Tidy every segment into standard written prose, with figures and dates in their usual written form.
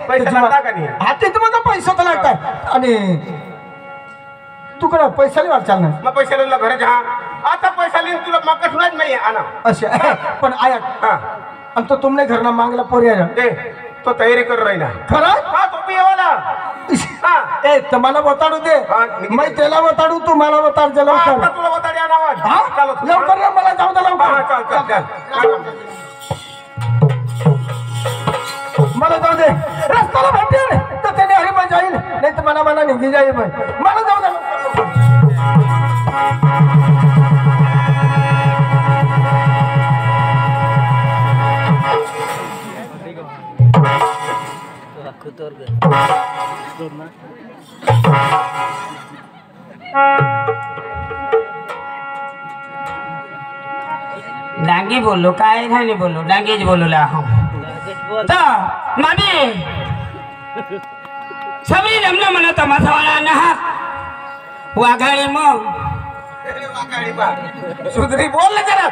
पैसा लागता का नाही हा ते तर माझा पैसा तर लागतात आणि तुकडा पैसा नाही वाचाल ना मग पैसा लिहिला घर घ्या आता पैसा लिहिन तुला मग कसलाच नाही आणा असे पण आया हा आणि तो तुमने घरना मागला पोरिया ते तो तयारी कर राहिला खरं हा तो पिवाला हा ए तर मला बताडू दे हा, मी त्याला बताडू तू मला बताड जा आता लवकर तुला बताडी आणावा हा चालू लवकर ये मला जाऊ दे हा लवकर चल चल चल मला जाऊ दे रस्त्याला भेटेल तर त्याने हरी मग जाईल नाही तर मला निघी जाईल मला जाऊ दे डांगी बोलो काय नाही बोलो डांगीच बोलू ला मामी सगळी जमलं म्हणा तमाशावाला ना वाघाळी मग वागाडी बा सुधरी बोल ना जरा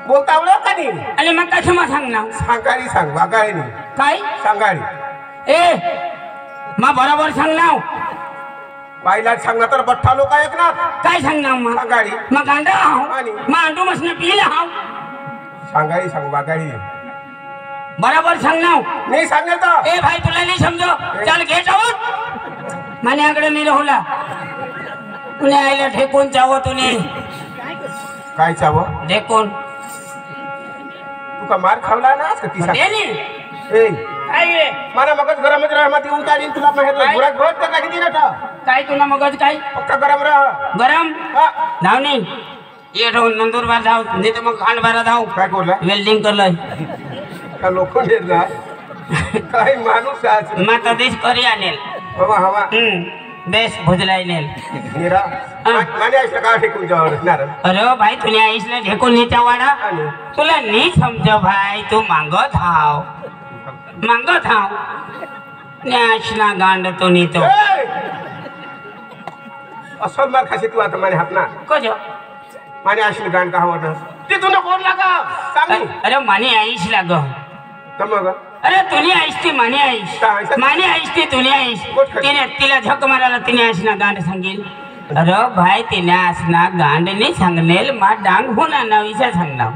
बोलता आवडत का नाही आणि मग कशी मग सांग ना सांगाडी सांग वागाडी नाही काय सांगाडी ए मग बरोबर सांग ना बाईला सांगणार तर बठ्ठा लोक ऐकणार काय सांग ना मग सांगाडी मग गांडा हाव आणि? मग अंडू मसनं पिला हाव सांगाडी सांग वागाडी बरोबर सांग ना नाही सांगेल तर ए भाई तुला नाही समजो चल घे जाऊन मान्याकडे नाही राहुला तुने आईला ठेकून चाव तुने काय चावं ठेकून तू का मार खावला ना आज का ती सांग दे ए काय रे? मला मगच गरमच राह मग येऊन काढीन तुला माहित काय? बुराक बहुत का किती ना काय तुला मगज काय फक्त गरम राह गरम हा. धावणी ये ठेवून नंदुरबार धाव नाही तर मग खांडबारा धाव काय करला वेल्डिंग करलंय का लोक ना काय माणूस आज माता देश करी आणेल बाबा हवा देश भुजलाई नेल निरा माने असलं का ठेकून जाणार अरे भाई तुला आईसला ढेकून नीचा वाडा तुला नी समज भाई तू मागत हाव न्याशना गांड तो नीतो असल मार खाशी तू आता माने हातना कजो माने असली गाण का हवं ते तुला कोण लागा सांग अरे माने आईश लाग मग अरे तुनी आईस ती माने आईस माने आईस ती तुनी आईस तिने तिला झक मारायला तिने आईसना गांड सांगेल अरे भाई तिने आसना गांड नाही सांगनेल मा डांग होना नाव इसा सांगनाव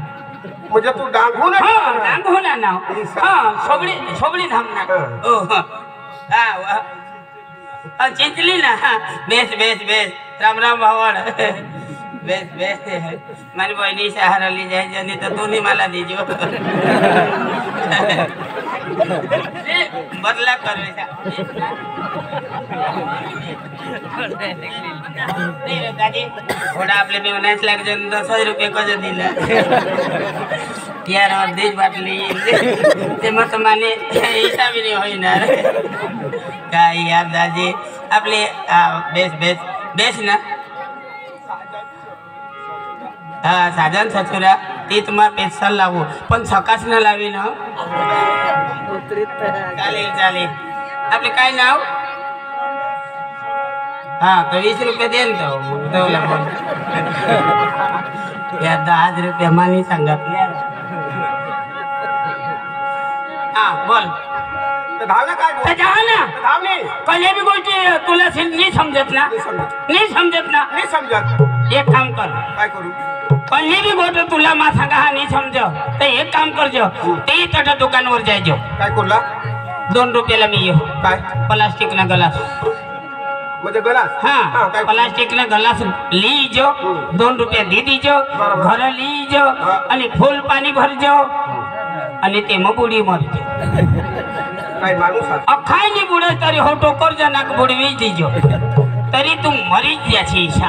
म्हणजे तू डांगू ना हा डांग होना नाव हा सोबडी धामना ओ हा चिंचली ना बेस राम राम भावड बेस मारी बहिणी सहारा ली जायचं आणि तर दोन्ही मला देजो बदला कर घोडा आपले मिळवण्यास लागले 10 रुपये कसं दिलं यार देश बाटली ते मत माने हिसाबी नाही होईनार काय यार दाजी आपले बेस ना हा साधन सचुरा ती तुम्हाला पेन्सल लावू पण सकाच न लावी ना चालेल आपले काय नाव हा तो 20 रुपये देन तो या 10 रुपये मानी सांगितले हा बोल धाव ना काय जा ना धाव नाही कधी बी गोष्टी तुला नाही समजत ना नाही समजत एक काम कर काय करू कधी बी गोष्ट तुला मा सांगा हा नाही समज तर एक काम करजो ते त्याच्या दुकानावर जायचो काय करला 2 रुपयाला मी येऊ काय प्लास्टिक ना गलास म्हणजे गलास हाँ काय प्लास्टिक ना गलास लीजो 2 रुपया दे दीजो घर लीजो आणि फूल पाणी भरजो आणि ते मग बुडी मरजो काय माणूस अखाय नहीं बुड़े तरी हो टोकर जनाक बुडवी दीजो तरी तू मरीच जाची ईशा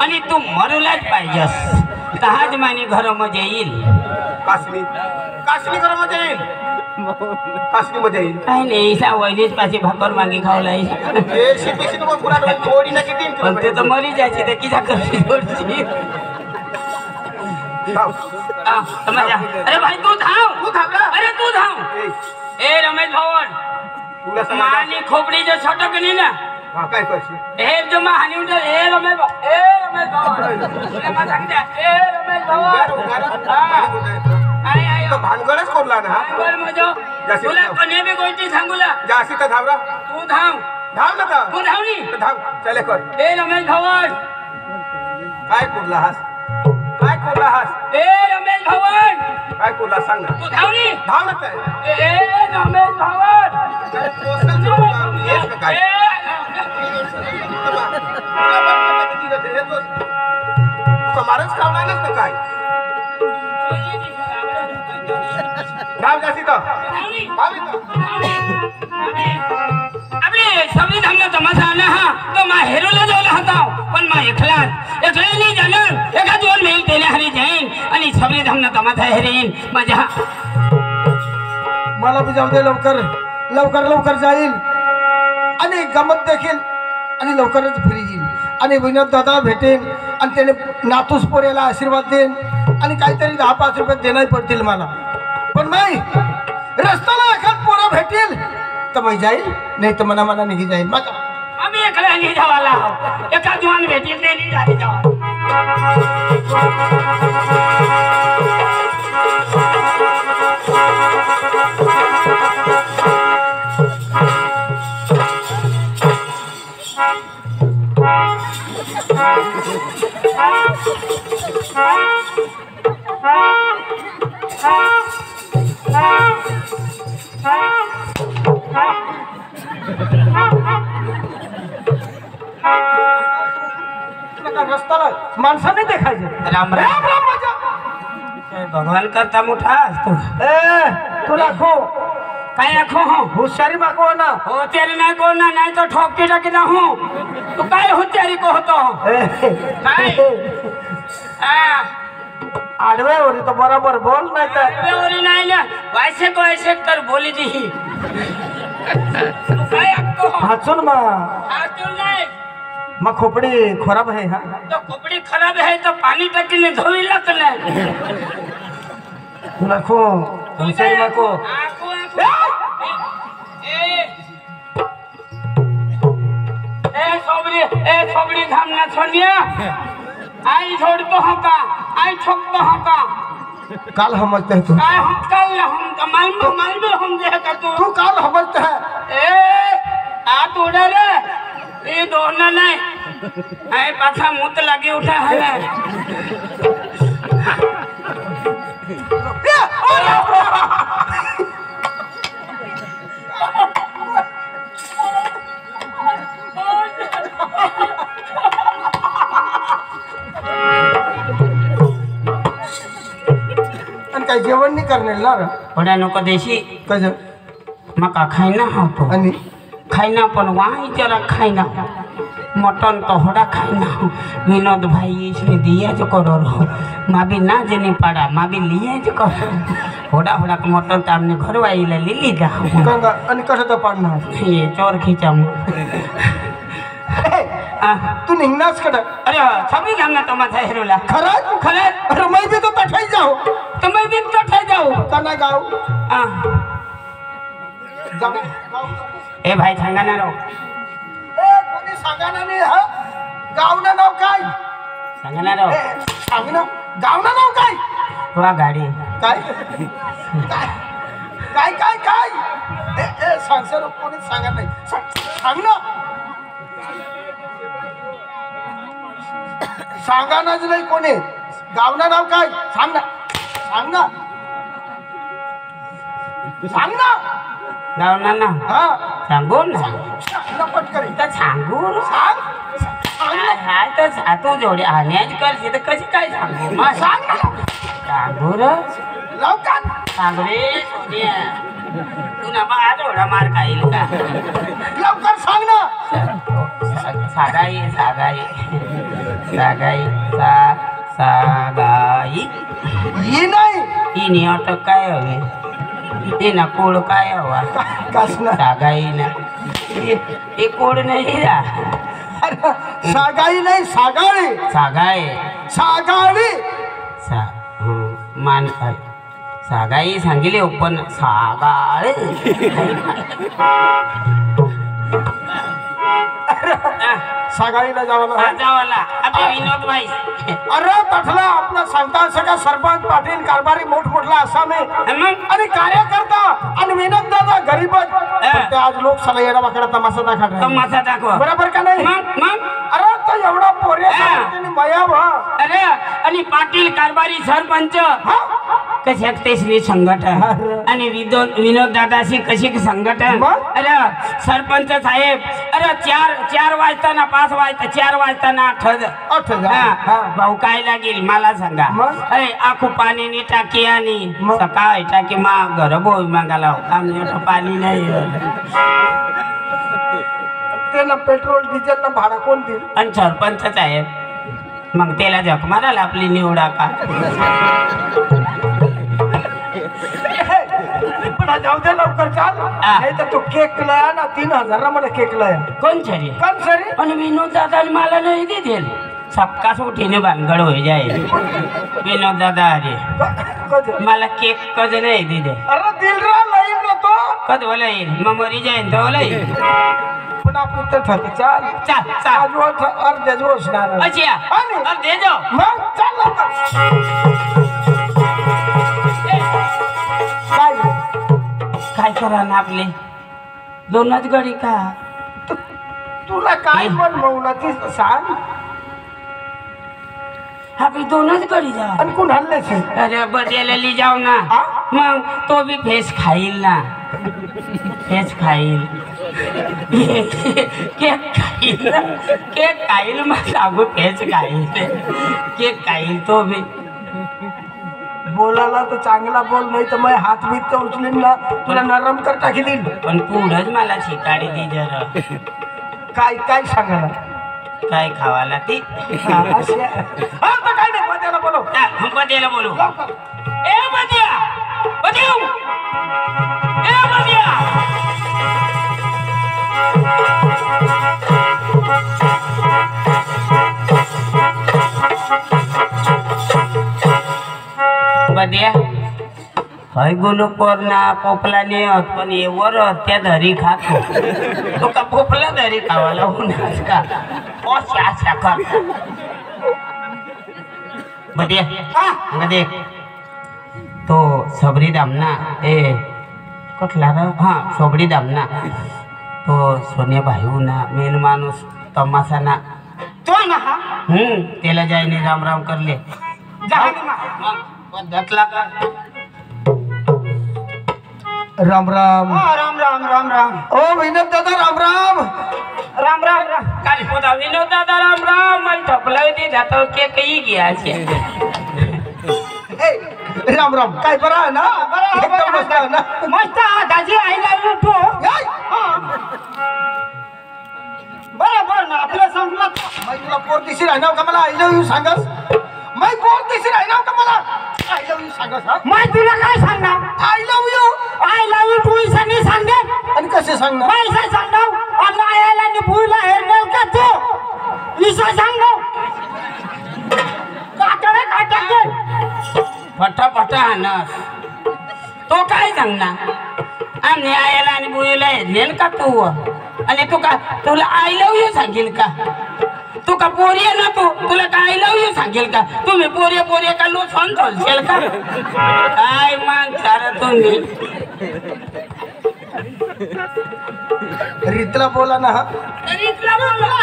आणि तू मरूलाच पाहिजेस तहाज माने घर मध्ये येईल कासनी घर मध्ये येईल कासनी मध्ये येईल काय नाही ईशा वैनीच पाशी भाकर मागे खावला पण ते तर मरी जायचे ते किती करशी जोडची अरे भाई तू धाव अरे तू धाव ए रमेश भवन मानी खोपड़ी जो छटक नहीं ना काय पैसे ए जो मा हानी उठल ए रमेश भवन ए मा सांग दे ए रमेश भवन आय आय तो भानगडच कोरला ना बर मजो जास्त तुला धाव. कोणी बी गोष्टी सांगूला जास्ती तर धावरा तू धाव धाव ना तर तू धावली धाव चले कर ए रमेश भवन काय कोरला हास काय कोरला हास ए रमेश भवन काय कोरला सांग ना तू धावली धाव ना तर ए रमेश भवन काय पोसल जोडून येस का काय कमारच कावलानच ना काय धाव जास्ती तर धाव इथं. आपले सगळी धामला तमाशा आला हा तो मा हेरोला जाऊला होता पण मा एकला नाही जाणार एका दोन मेल त्याने हरी जाईन आणि सगळी धामला तमाशा हेरेन माझ्या मला बी जाऊ दे लवकर लवकर लवकर जाईल आणि गमत देखील आणि लवकरच फ्री येईल आणि विनोद दादा भेटेन आणि त्याने नातूस पोऱ्याला आशीर्वाद देईन आणि काहीतरी 10-5 रुपये देणार पडतील मला पण नाही रस्त्याला एखाद पोरं भेटेल तर मी जाईल नाही तर मना मना निघी जाईल माझा आम्ही एकला नाही जावाला एका दोन भेटील ते नाही झाली जावा रस्त्याला माणसं नाही देखायचे राम राम भगवान करता मोठा असतो तुला खो काय आखो हो हुशारी मागो ना हो तेरे नाही कोण ना नाही तो ठोके टाके ना हो तू काय होत्यारी को होतो काय आडवे होती तर बरोबर बोल नाही तर ओरी नाही ना वैसे को ऐसे तर बोली दी तू काय आखतो हो हाचून मग आतून नाही मग खोपडी खराब आहे हा तो कपड़ी खराब है तो पानी टकी ने धोई लत ने तुला खो हुशारी मागो आखो आखो ए सोबड़ी धाम ना छोनिया आई छोड़ तो होका आई छोक तो होका काल समझते है तू काय हम कल हम मालूम हम जे का तू काल समझते है ए आ तोडे रे ये दोन नाही आई पाछा मुत लागे उठा है ना आणि काही जेवण नाही करणार ना रे थोड्या नको देशी कसं मका खाईना होतो आणि खाईना पण वहाँ जरा खाईना मटन तो होड़ा खाईना विनोद भाई इसमें दिया जो करो माँ भी ना जनी पड़ा माँ भी लिए जो करो होड़ा होड़ा का मटन तो हमने घर वाली ले ली जा गंगा आणि कसं तर पाडणार ये चोर खींचा तू निघणारच कडं अरे सभी हमने तो मत है हेरोला खरंच खरे अरे मैं भी तो तठाई जाऊ तो मैं भी तो ठह जाऊँ का नाही गाव जाऊ ए भाई सांगा ना रो ए कोणी सांगा ना नाही हा गावना नाव काय सांगा ना रो सांग ना गावना नाव काय थोड़ा गाड़ी काय काय काय काय ए ए सांग सर कोणी सांगा नाही सांग ना सांगा नाच नाही कोणी गावना नाव काय सांग ना सांग ना सांग ना गावना ना हा सांगू ना सांग ना पटकन तर सांगू ना सांग सांग ना हाय तर सातू जोडी आण्याच करते तर कशी काय सांगू मग सांग ना सांगू र लवकर सांग रे सोनिया तू ना बा थोडा मार खाईल का लवकर सांग ना सागाई सागाई सागाई सागाई ही नाही इनी अटक काय हवे एना कोड काय हवा कस ना सागाई ना ए कोड नाही रा अरे सागाई नाही सागाळी सागाई सागाळी सा मान सागाई सांगिले पण सागाळे सगाईला जावं हा, जावाला आपले विनोद भाई अरे तठला आपला सांगता सगळा सरपंच पाटील कारभारी मोठमोठला आसामी मग आणि कार्यकर्ता आणि विनोद दादा गरीबच पण ते आज लोक सला येडा वाकडा तमाशा दाखवत तमाशा दाखवा बरोबर का नाही मग अरे तो एवढा पोरे मया अरे आणि पाटील कारभारी सरपंच कशा तेसली संघटन आणि विनोद दादाशी कशी संघटन अरे सरपंच साहेब अरे चार वाजताना 5 वाजता 4 वाजताना 8 भाऊ काय लागेल मला सांगा अरे आखू पाणी टाकी आणि सकाळ टाकी मा घर बोई मागाला आमच्या पाणी नाही त्याला पेट्रोल डिझेल ना भाडा कोण देईल आणि सरपंच साहेब मग त्याला जख मारायला आपली निवडा का पण जाऊ दे लवकर चाल नाही तर तो केक लया ना 3000 मला केक लया कोण सरी कोण सरी आणि विनोद दादा मला नाही देतील सबका उठीने भानगड हो जाए विनोद दादा अरे मला केक कद नाही दिले अरे दिल रा लाईन ना तो कद बोला येईल मग मरी जाईन तो बोला येईल पण आपण तर ठरते चाल चाल चाल आज अर्ध्या दिवस ना अच्छा और दे जाओ मग चाल लवकर काय करा ना आपले दोनच गडी का तुला काय पण मौला ती सांग आपली दोनच गडी जा आणि कोण हल्ले अरे बदलायला ली जाऊ ना मग तो भी फेस खाईल ना फेस खाईल केक खाईल मग सांगू फेस खाईल केक खाईल तो भी बोलायला तर चांगला बोल नाही तर मग हात बीत तर उचलीन ना तुला नरम कर टाकी देईल पण पुढंच मला शिकाडी दी जरा काय काय सांगायला काय खावाला ती काय नाही बद्याला बोलव बद्याला बोलू ए बद्या बद्या ए बद्या बद्या हय गोलो पोरना पोपला ने पण वर त्या धरी खातो तो का पोपला धरी खावाला होणार का अशा कर बद्या बद्या तो सबरी दामना ए कुठला रे हां सोबडी दामना तो सोन्या भाऊ ना मेन माणूस तमाशा ना तो ना त्याला जायने राम राम करले पद्धतला का राम राम राम राम राम राम ओ विनोद दादा राम राम राम राम राम काल पोता विनोद दादा राम राम मला ठपलाय ते जातो के काही घ्या राम राम काय बरं आहे ना एकदम मस्त आहे ना मस्त दाजी आई लव यू टू बरोबर ना आपलं संपलं मैं तुला पोर दिशी राहणार का मला आय लव्ह यू सांगस मैं पोर दिशी राहणार का मला आय लव्ह यू सांगस मैं तुला काय सांगणार आय लव्ह यू टू इसनी सांगे आणि कसे सांगणार पैसा सांगणार अल्लाह आयला नि भूला हेरनेल का तू इसा सांगणार काटडे फटा फटा हनस तो काय सांगणार आम्ही आयला आणि भूला हेरनेल का तू आणि तू का तुला आय लव्ह यू सांगेल का तू का पोरी आहे ना तू तुला काय आय लव्ह यू सांगेल का तुम्ही पोरी का लो फोन चालशील का काय मान सारं तुम्ही रीतला बोला ना रीतला बोला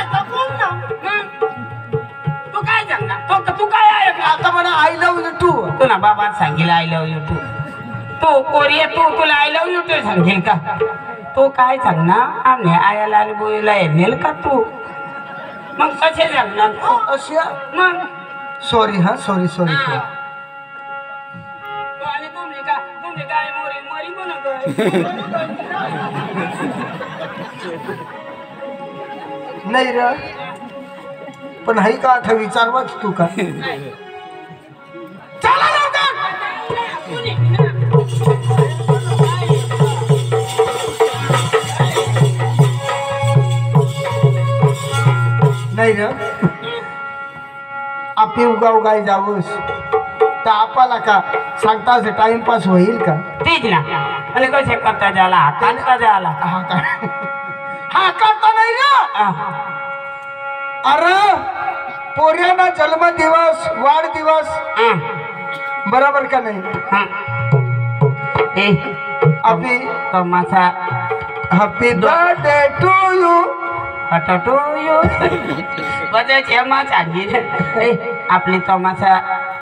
तू काय सांगणार तू काय आहे आता म्हणा आय लव्ह यू टू तू ना बाबा सांगेल आय लव्ह यू तू पोरी आहे तू तुला आय लव्ह यू टू सांगेल का तू काय सांगणार आम्ही आयाला आणि बोईला नेल का तू मग कसे सांगणार अशा मग सॉरी हा सॉरी सॉरी आणि तुम्ही काय मोरी म्हणत नाही रे पण हाई का आठ विचारवाच तू का चला नाही रे आपली उगाय जावस तर आपाला का सांगता टाइमपास होईल का तेच ना आणि कसे करता झाला करता झाला हा करता नाही ना अरे पोऱ्याना जन्मदिवस वाढदिवस हं, बरोबर का नाही हं. ए आपली तो माझा हॅपी बर्थडे टू यू फटो यू बजे क्षमा सांगितलं ए आपली तो माझा